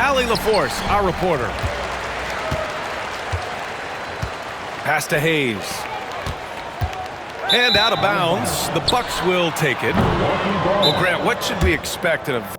Allie LaForce, our reporter. Pass to Hayes. And out of bounds. The Bucks will take it. Well, Grant, what should we expect in a...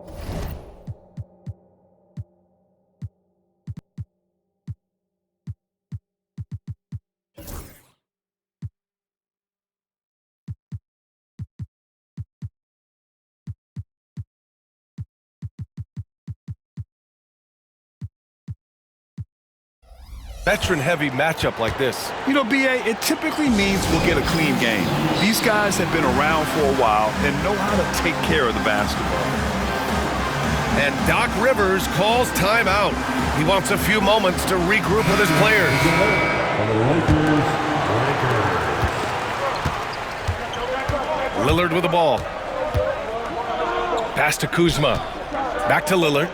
veteran-heavy matchup like this? You know, B.A., it typically means we'll get a clean game. These guys have been around for a while and know how to take care of the basketball. And Doc Rivers calls timeout. He wants a few moments to regroup with his players. Lillard with the ball. Pass to Kuzma. Back to Lillard.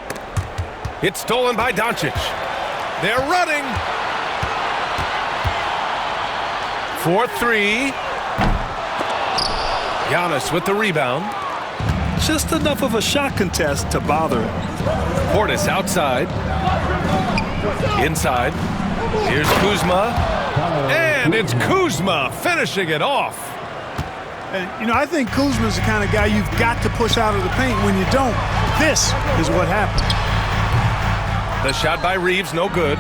It's stolen by Doncic. They're running. 4-3. Giannis with the rebound. Just enough of a shot contest to bother him. Portis outside. Inside. Here's Kuzma. And it's Kuzma finishing it off. And, you know, I think Kuzma's the kind of guy you've got to push out of the paint. When you don't, this is what happens. The shot by Reeves, no good.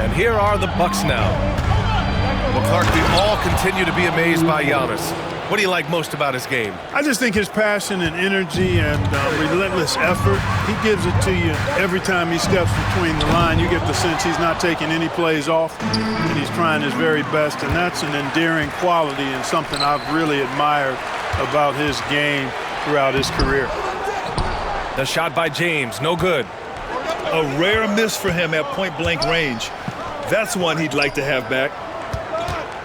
And here are the Bucks now. Well, Clark, we all continue to be amazed by Giannis. What do you like most about his game? I just think his passion and energy and relentless effort, he gives it to you every time he steps between the line. You get the sense he's not taking any plays off, and he's trying his very best, and that's an endearing quality and something I've really admired about his game throughout his career. The shot by James, no good. A rare miss for him at point-blank range. That's one he'd like to have back.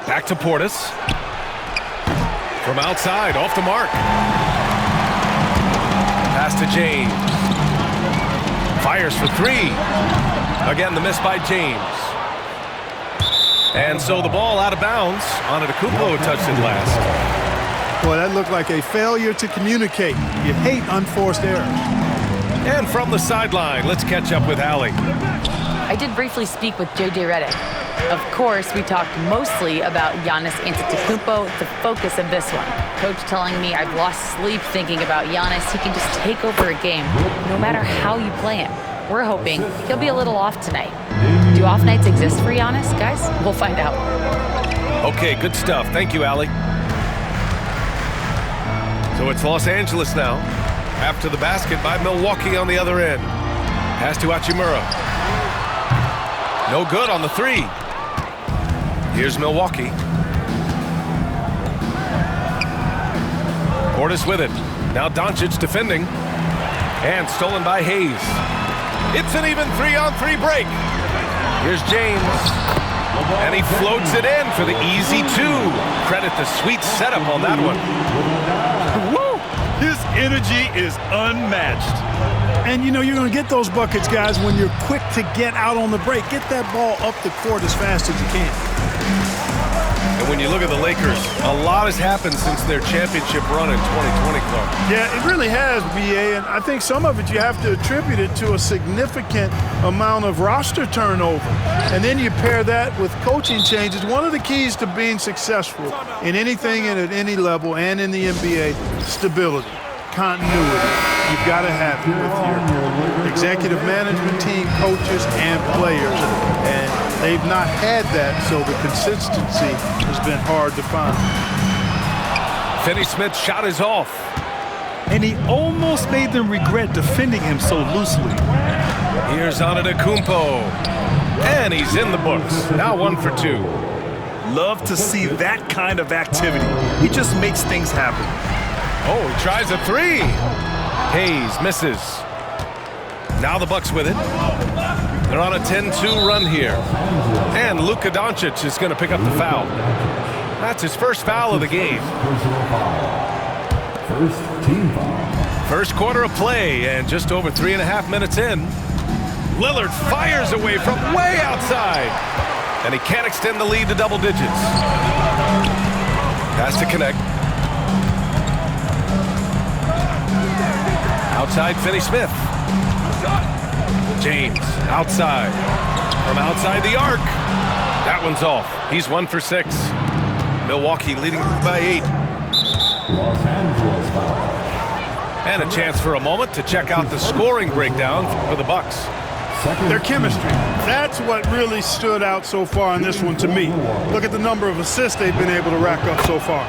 Back to Portis. From outside, off the mark. Pass to James. Fires for three. Again, the miss by James. And so the ball out of bounds. Antetokounmpo touched it last. Boy, that looked like a failure to communicate. You hate unforced errors. And from the sideline, let's catch up with Allie. I did briefly speak with J.J. Redick. Of course, we talked mostly about Giannis Antetokounmpo, the focus of this one. Coach telling me I've lost sleep thinking about Giannis. He can just take over a game, no matter how you play him. We're hoping he'll be a little off tonight. Do off nights exist for Giannis, guys? We'll find out. Okay, good stuff. Thank you, Allie. So it's Los Angeles now. After the basket by Milwaukee on the other end. Pass to Hachimura. No good on the three. Here's Milwaukee. Portis with it. Now Doncic defending. And stolen by Hayes. It's an even 3-on-3 break. Here's James. And he floats it in for the easy two. Credit the sweet setup on that one. Woo! His energy is unmatched. And, you know, you're going to get those buckets, guys, when you're quick to get out on the break. Get that ball up the court as fast as you can. And when you look at the Lakers, a lot has happened since their championship run in 2020, Clark. Yeah, it really has, B.A., and I think some of it you have to attribute it to a significant amount of roster turnover. And then you pair that with coaching changes. One of the keys to being successful in anything and at any level and in the NBA, stability, continuity. You've got to have it with your executive management team, coaches, and players. And they've not had that, so the consistency has been hard to find. Finney-Smith's shot is off. And he almost made them regret defending him so loosely. Here's Antetokounmpo. And he's in the books. Now 1 for 2. Love to see that kind of activity. He just makes things happen. Oh, he tries a three. Hayes misses. Now the Bucks with it. They're on a 10-2 run here. And Luka Doncic is going to pick up the foul. That's his first foul of the game. First team foul. First quarter of play and just over 3.5 minutes in. Lillard fires away from way outside. And he can't extend the lead to double digits. Has to connect. Outside Finney-Smith. James, outside. From outside the arc. That one's off. He's 1 for 6. Milwaukee leading by 8. Los Angeles foul. And a chance for a moment to check out the scoring breakdown for the Bucks. Their chemistry. That's what really stood out so far in this one to me. Look at the number of assists they've been able to rack up so far.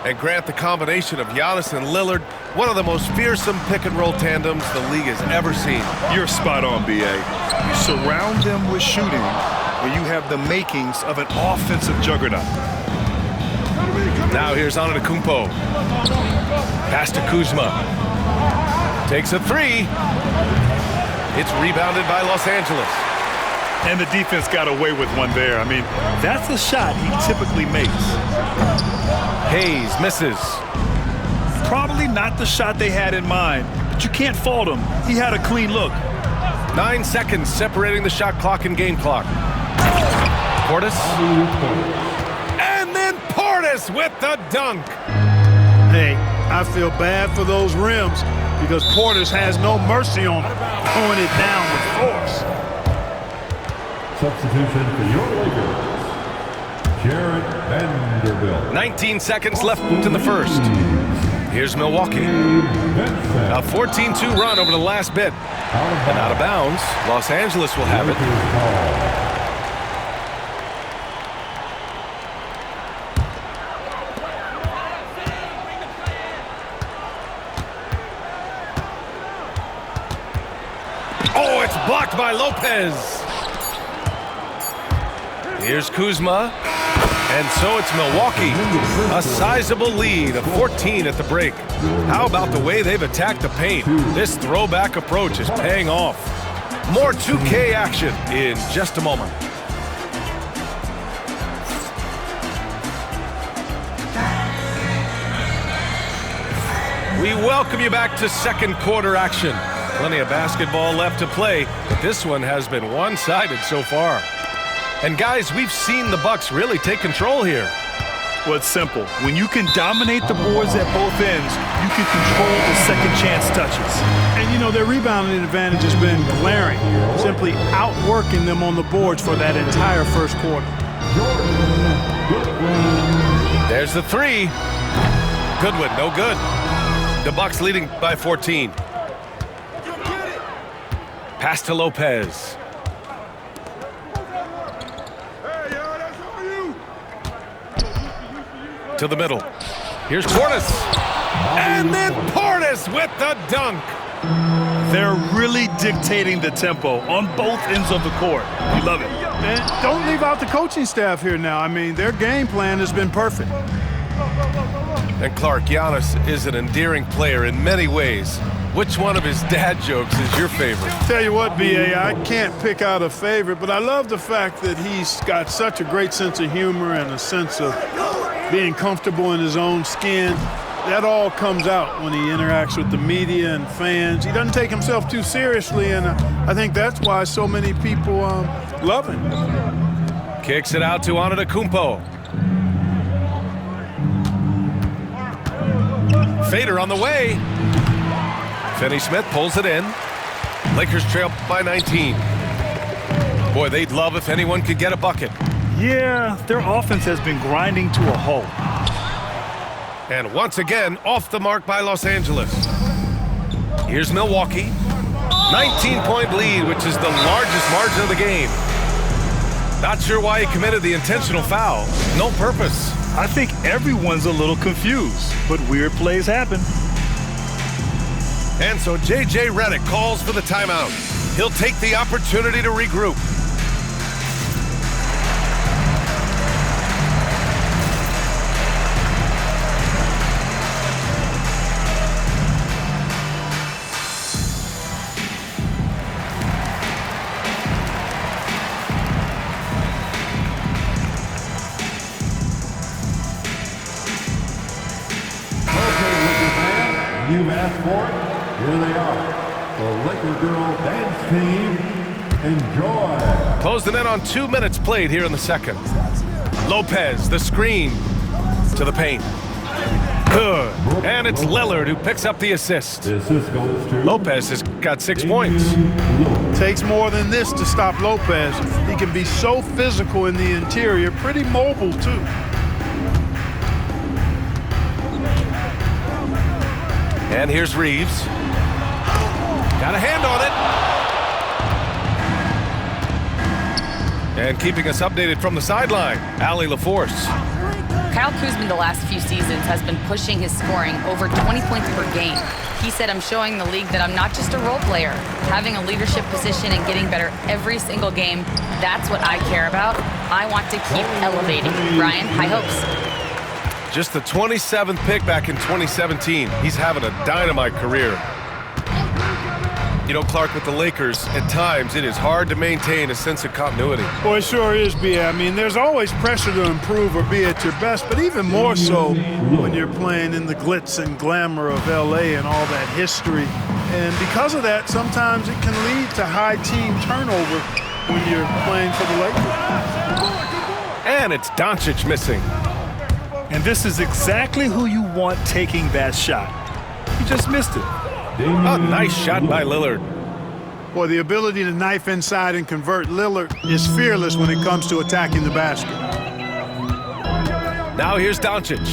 And Grant, the combination of Giannis and Lillard, one of the most fearsome pick-and-roll tandems the league has ever seen. You're spot on, B.A. You surround them with shooting, and you have the makings of an offensive juggernaut. Now here's Antetokounmpo. Pass to Kuzma. Takes a 3. It's rebounded by Los Angeles. And the defense got away with one there. I mean, that's a shot he typically makes. Hayes misses. Probably not the shot they had in mind, but you can't fault him. He had a clean look. 9 seconds separating the shot clock and game clock. Portis. And then Portis with the dunk. Hey, I feel bad for those rims because Portis has no mercy on them, throwing it down with force. Substitution for your Lakers. Jared Vanderbilt. 19 seconds left to the first. Here's Milwaukee. A 14-2 run over the last bit. And out of bounds, Los Angeles will have it. Oh, it's blocked by Lopez. Here's Kuzma. And so it's Milwaukee. A sizable lead of 14 at the break. How about the way they've attacked the paint? This throwback approach is paying off. More 2K action in just a moment. We welcome you back to second quarter action. Plenty of basketball left to play, but this one has been one-sided so far. And guys, we've seen the Bucks really take control here. Well, it's simple. When you can dominate the boards at both ends, you can control the second chance touches. And you know, their rebounding advantage has been glaring, simply outworking them on the boards for that entire first quarter. There's the 3. Goodwin, no good. The Bucks leading by 14. Pass to Lopez. To the middle. Here's Portis. And then Portis with the dunk. They're really dictating the tempo on both ends of the court. We love it. And don't leave out the coaching staff here now. I mean, their game plan has been perfect. And Clark, Giannis is an endearing player in many ways. Which one of his dad jokes is your favorite? Tell you what, B.A., I can't pick out a favorite, but I love the fact that he's got such a great sense of humor and a sense of being comfortable in his own skin. That all comes out when he interacts with the media and fans. He doesn't take himself too seriously, and I think that's why so many people love him. Kicks it out to Antetokounmpo. Fader on the way. Finney-Smith pulls it in. Lakers trail by 19. Boy, they'd love if anyone could get a bucket. Yeah, their offense has been grinding to a halt. And once again, off the mark by Los Angeles. Here's Milwaukee. 19-point lead, which is the largest margin of the game. Not sure why he committed the intentional foul. No purpose. I think everyone's a little confused, but weird plays happen. And so J.J. Redick calls for the timeout. He'll take the opportunity to regroup. You've asked for it. Here they are. The Laker Girl Dance Team. Enjoy. Closing in on 2 minutes played here in the second. Lopez, the screen to the paint. Good. And it's Lillard who picks up the assist. The assist goes to Lopez has got 6 points. Takes more than this to stop Lopez. He can be so physical in the interior, pretty mobile too. And here's Reeves. Got a hand on it. And keeping us updated from the sideline, Allie LaForce. Kyle Kuzma the last few seasons has been pushing his scoring over 20 points per game. He said, I'm showing the league that I'm not just a role player. Having a leadership position and getting better every single game, that's what I care about. I want to keep elevating. Brian, high hopes. Just the 27th pick back in 2017. He's having a dynamite career. You know, Clark, with the Lakers, at times it is hard to maintain a sense of continuity. Well, it sure is, B.A. I mean, there's always pressure to improve or be at your best, but even more so when you're playing in the glitz and glamour of L.A. and all that history. And because of that, sometimes it can lead to high team turnover when you're playing for the Lakers. And it's Doncic missing. And this is exactly who you want taking that shot. He just missed it. A nice shot by Lillard. Boy, the ability to knife inside and convert Lillard is fearless when it comes to attacking the basket. Now here's Doncic.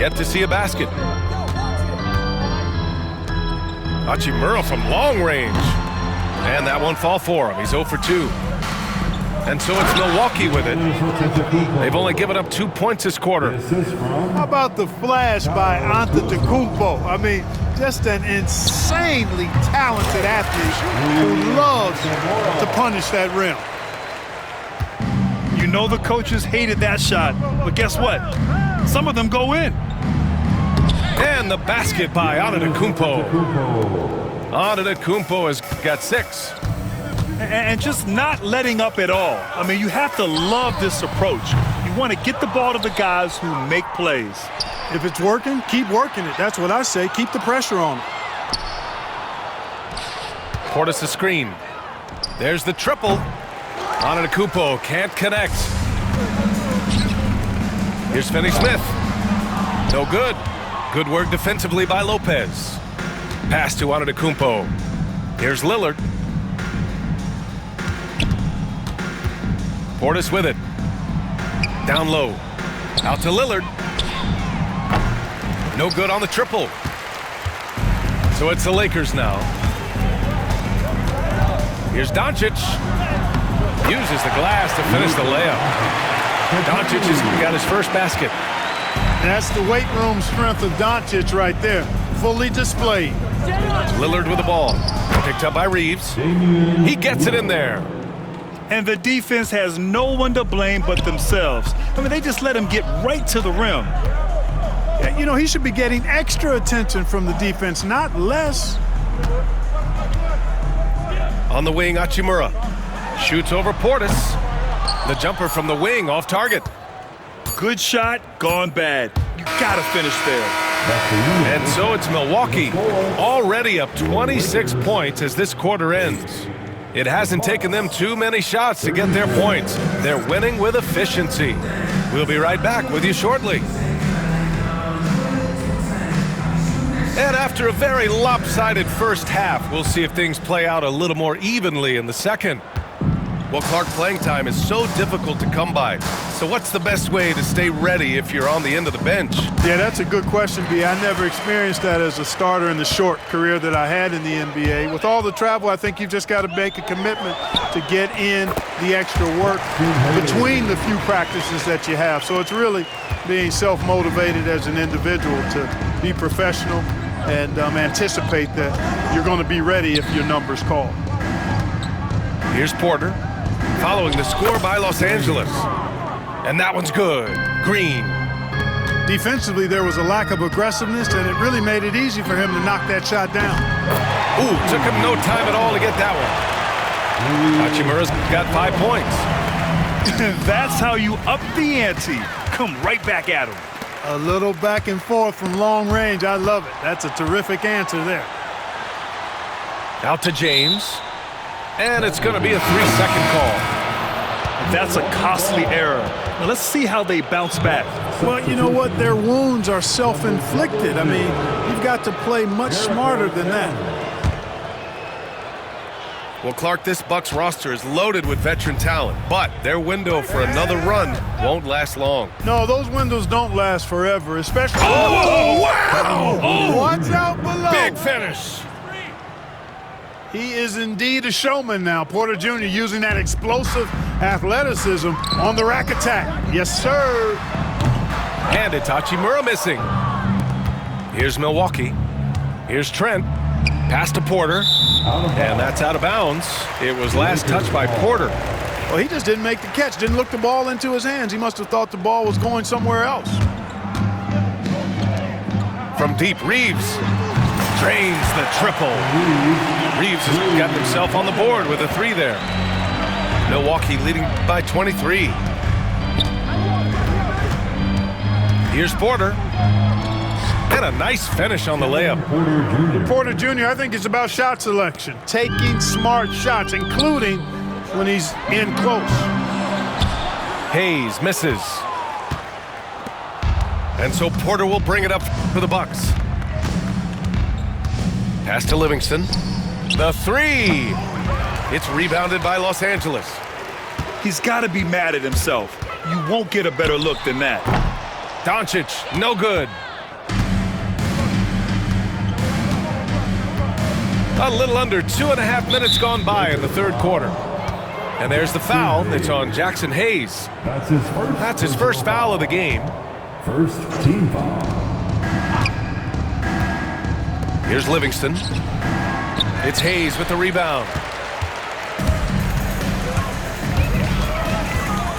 Yet to see a basket. Hachimura from long range. And that won't fall for him. He's 0 for 2. And so it's Milwaukee with it. They've only given up 2 points this quarter. How about the flash by Antetokounmpo? I mean, just an insanely talented athlete who loves to punish that rim. You know the coaches hated that shot, but guess what? Some of them go in. And the basket by Antetokounmpo. Antetokounmpo has got 6. And just not letting up at all. I mean, you have to love this approach. You want to get the ball to the guys who make plays. If it's working, keep working it. That's what I say. Keep the pressure on it. Portis a screen. There's the triple. Antetokounmpo can't connect. Here's Finney-Smith. No good. Good work defensively by Lopez. Pass to Antetokounmpo. Here's Lillard. Portis with it. Down low. Out to Lillard. No good on the triple. So it's the Lakers now. Here's Doncic. Uses the glass to finish the layup. Doncic has got his first basket. That's the weight room strength of Doncic right there. Fully displayed. Lillard with the ball. Picked up by Reeves. He gets it in there. And the defense has no one to blame but themselves. I mean, they just let him get right to the rim. Yeah, you know, he should be getting extra attention from the defense, not less. On the wing, Hachimura. Shoots over Portis. The jumper from the wing off target. Good shot, gone bad. You gotta finish there. And so it's Milwaukee, already up 26 points as this quarter ends. It hasn't taken them too many shots to get their points. They're winning with efficiency. We'll be right back with you shortly. And after a very lopsided first half, we'll see if things play out a little more evenly in the second. Well, Clark, playing time is so difficult to come by. So what's the best way to stay ready if you're on the end of the bench? Yeah, that's a good question, B. I never experienced that as a starter in the short career that I had in the NBA. With all the travel, I think you've just got to make a commitment to get in the extra work between the few practices that you have. So it's really being self-motivated as an individual to be professional and anticipate that you're going to be ready if your number's called. Here's Porter, following the score by Los Angeles. And that one's good. Green. Defensively, there was a lack of aggressiveness, and it really made it easy for him to knock that shot down. Ooh, took him no time at all to get that one. Hachimura's got 5 points. That's how you up the ante. Come right back at him. A little back and forth from long range. I love it. That's a terrific answer there. Out to James. And it's going to be a 3-second call. That's a costly error. Now let's see how they bounce back. Well, you know what? Their wounds are self-inflicted. I mean, you've got to play much smarter than that. Well, Clark, this Bucks roster is loaded with veteran talent, but their window for another run won't last long. No, those windows don't last forever, especially... Oh, wow! Oh, watch out below. big finish. He is indeed a showman now. Porter Jr. using that explosive athleticism on the rack attack. Yes, sir. And Itachi missing. Here's Milwaukee. Here's Trent. Pass to Porter. And that's out of bounds. It was last touched by Porter. Well, he just didn't make the catch. Didn't look the ball into his hands. He must have thought the ball was going somewhere else. From deep, Reeves drains the triple. Reeves has got himself on the board with a 3 there. Milwaukee leading by 23. Here's Porter. And a nice finish on the layup. Porter Jr., I think it's about shot selection. Taking smart shots, including when he's in close. Hayes misses. And so Porter will bring it up for the Bucks. Pass to Livingston. The 3. It's rebounded by Los Angeles. He's got to be mad at himself. You won't get a better look than that. Doncic, no good. A little under 2.5 minutes gone by in the third quarter. And there's the foul. It's on Jackson Hayes. That's his first foul of the game. First team foul. Here's Livingston. It's Hayes with the rebound.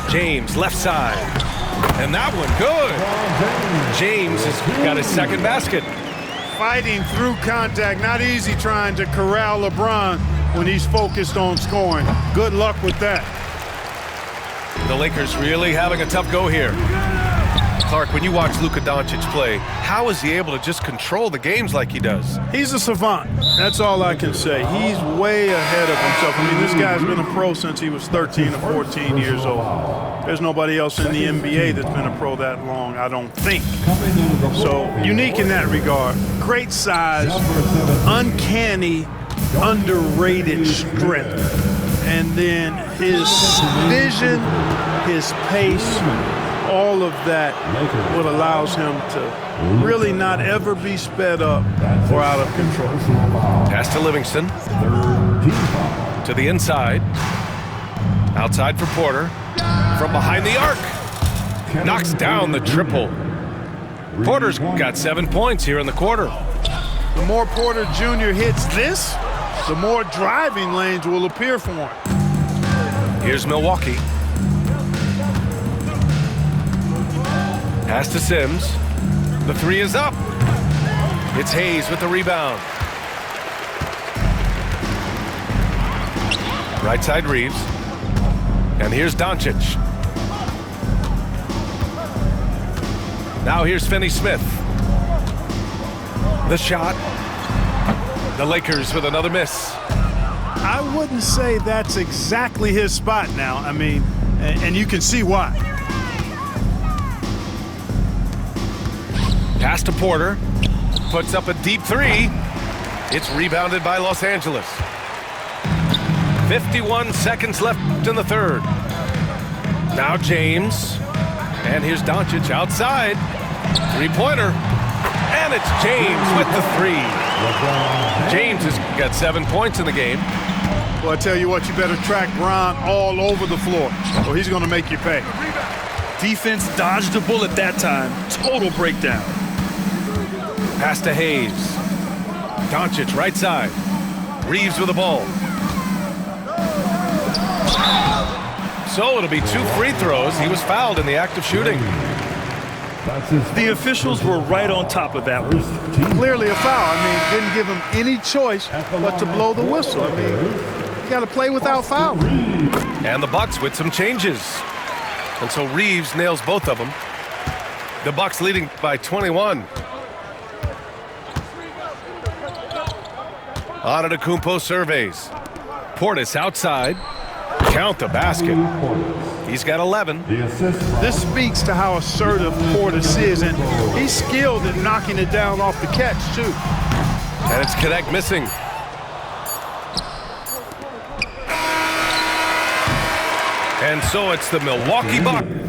James, left side. And that one, good. James has got his second basket. Fighting through contact. Not easy trying to corral LeBron when he's focused on scoring. Good luck with that. The Lakers really having a tough go here. Clark, when you watch Luka Doncic play, how is he able to just control the games like he does? He's a savant. That's all I can say. He's way ahead of himself. I mean, this guy's been a pro since he was 13 or 14 years old. There's nobody else in the NBA that's been a pro that long, I don't think. So, unique in that regard. Great size, uncanny, underrated strength. And then his vision, his pace, all of that what allows him to really not ever be sped up or out of control. Pass to Livingston. To the inside. Outside for Porter. From behind the arc. Knocks down the triple. Porter's got 7 points here in the quarter. The more Porter Jr. hits this, the more driving lanes will appear for him. Here's Milwaukee. Pass to Sims. The 3 is up. It's Hayes with the rebound. Right side Reeves. And here's Doncic. Now here's Finney-Smith. The shot. The Lakers with another miss. I wouldn't say that's exactly his spot now. I mean, and you can see why. Pass to Porter. Puts up a deep 3. It's rebounded by Los Angeles. 51 seconds left in the third. Now James. And here's Doncic outside. 3-pointer. And it's James with the 3. James has got 7 points in the game. Well, I tell you what, you better track Bron all over the floor, or he's going to make you pay. Defense dodged a bullet that time. Total breakdown. Pass to Hayes. Doncic right side. Reeves with the ball. So it'll be 2 free throws. He was fouled in the act of shooting. The officials were right on top of that one. Clearly a foul. I mean, didn't give him any choice but to blow the whistle. I mean, you got to play without fouling. And the Bucks with some changes. And so Reeves nails both of them. The Bucks leading by 21. Antetokounmpo surveys. Portis outside. Count the basket. He's got 11. This speaks to how assertive Portis is, and he's skilled at knocking it down off the catch, too. And it's Connect missing. And so it's the Milwaukee Bucks